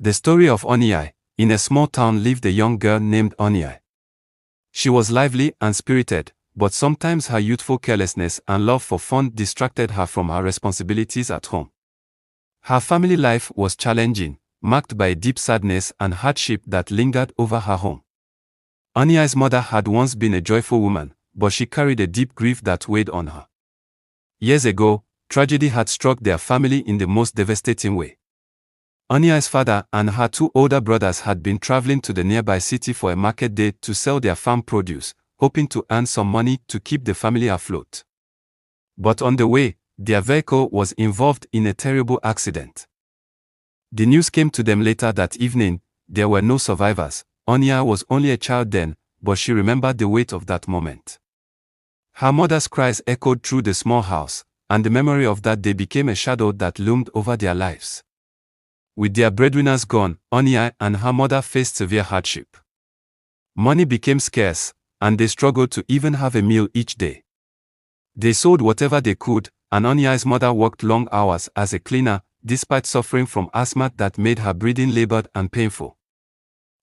The story of Onyii. In a small town lived a young girl named Onyii. She was lively and spirited, but sometimes her youthful carelessness and love for fun distracted her from her responsibilities at home. Her family life was challenging, marked by deep sadness and hardship that lingered over her home. Onyii's mother had once been a joyful woman, but she carried a deep grief that weighed on her. Years ago, tragedy had struck their family in the most devastating way. Onyii's father and her two older brothers had been traveling to the nearby city for a market day to sell their farm produce, hoping to earn some money to keep the family afloat. But on the way, their vehicle was involved in a terrible accident. The news came to them later that evening. There were no survivors. Onyii was only a child then, but she remembered the weight of that moment. Her mother's cries echoed through the small house, and the memory of that day became a shadow that loomed over their lives. With their breadwinners gone, Onyii and her mother faced severe hardship. Money became scarce, and they struggled to even have a meal each day. They sold whatever they could, and Onyii's mother worked long hours as a cleaner, despite suffering from asthma that made her breathing labored and painful.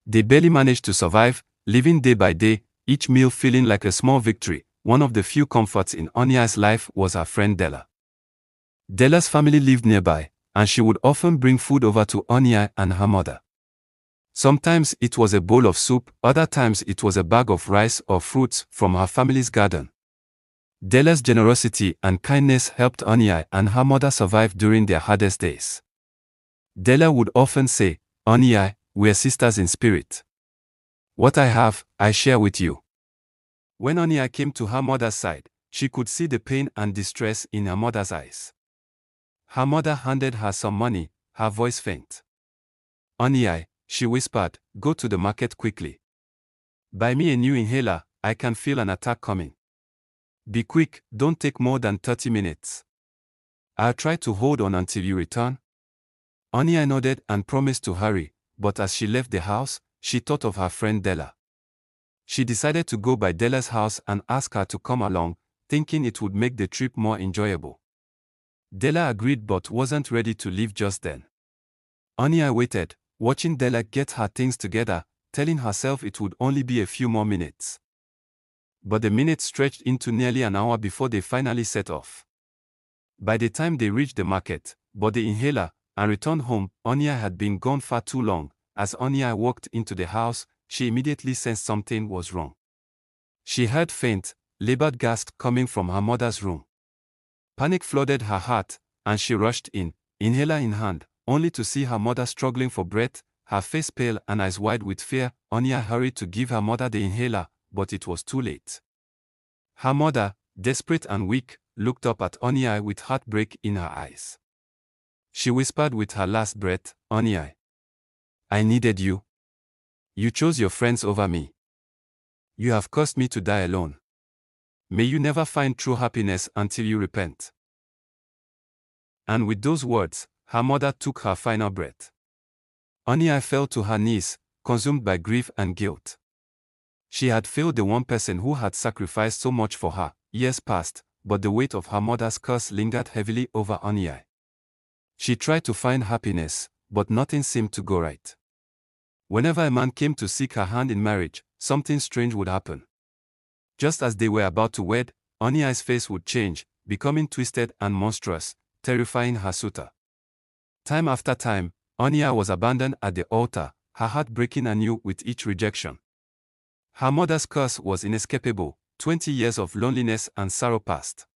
They barely managed to survive, living day by day, each meal feeling like a small victory. One of the few comforts in Onyii's life was her friend Della. Della's family lived nearby, and she would often bring food over to Onyii and her mother. Sometimes it was a bowl of soup, other times it was a bag of rice or fruits from her family's garden. Della's generosity and kindness helped Onyii and her mother survive during their hardest days. Della would often say, "Onyii, we're sisters in spirit. What I have, I share with you." When Onyii came to her mother's side, she could see the pain and distress in her mother's eyes. Her mother handed her some money, her voice faint. "Onyii," she whispered, "go to the market quickly. Buy me a new inhaler, I can feel an attack coming. Be quick, don't take more than 30 minutes. I'll try to hold on until you return." Onyii nodded and promised to hurry, but as she left the house, she thought of her friend Della. She decided to go by Della's house and ask her to come along, thinking it would make the trip more enjoyable. Della agreed but wasn't ready to leave just then. Onyii waited, watching Della get her things together, telling herself it would only be a few more minutes. But the minutes stretched into nearly an hour before they finally set off. By the time they reached the market, bought the inhaler, and returned home, Onyii had been gone far too long. As Onyii walked into the house, she immediately sensed something was wrong. She heard faint, labored gasps coming from her mother's room. Panic flooded her heart, and she rushed in, inhaler in hand, only to see her mother struggling for breath, her face pale and eyes wide with fear. Onyii hurried to give her mother the inhaler, but it was too late. Her mother, desperate and weak, looked up at Onyii with heartbreak in her eyes. She whispered with her last breath, "Onyii, I needed you. You chose your friends over me. You have caused me to die alone. May you never find true happiness until you repent." And with those words, her mother took her final breath. Onyii fell to her knees, consumed by grief and guilt. She had failed the one person who had sacrificed so much for her. Years passed, but the weight of her mother's curse lingered heavily over Onyii. She tried to find happiness, but nothing seemed to go right. Whenever a man came to seek her hand in marriage, something strange would happen. Just as they were about to wed, Onyii's face would change, becoming twisted and monstrous, terrifying her suitor. Time after time, Onyii was abandoned at the altar, her heart breaking anew with each rejection. Her mother's curse was inescapable. 20 years of loneliness and sorrow passed.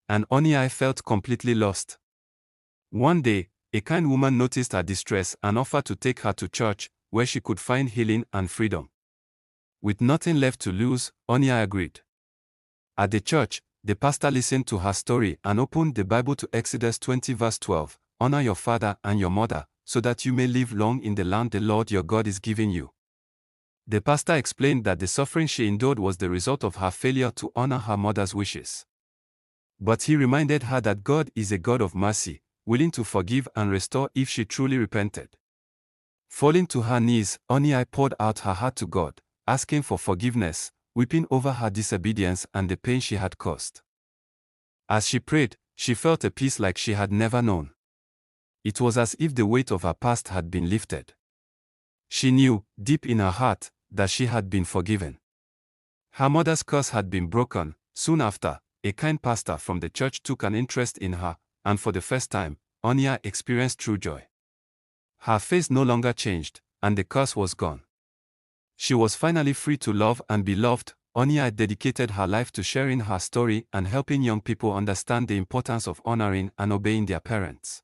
And Onyii felt completely lost. One day, a kind woman noticed her distress and offered to take her to church, where she could find healing and freedom. With nothing left to lose, Onyii agreed. At the church, the pastor listened to her story and opened the Bible to Exodus 20 verse 12, "Honor your father and your mother, so that you may live long in the land the Lord your God is giving you." The pastor explained that the suffering she endured was the result of her failure to honor her mother's wishes. But he reminded her that God is a God of mercy, willing to forgive and restore if she truly repented. Falling to her knees, Onyii poured out her heart to God, asking for forgiveness, weeping over her disobedience and the pain she had caused. As she prayed, she felt a peace like she had never known. It was as if the weight of her past had been lifted. She knew, deep in her heart, that she had been forgiven. Her mother's curse had been broken. Soon after, a kind pastor from the church took an interest in her, and for the first time, Onyii experienced true joy. Her face no longer changed, and the curse was gone. She was finally free to love and be loved. Onyii dedicated her life to sharing her story and helping young people understand the importance of honoring and obeying their parents.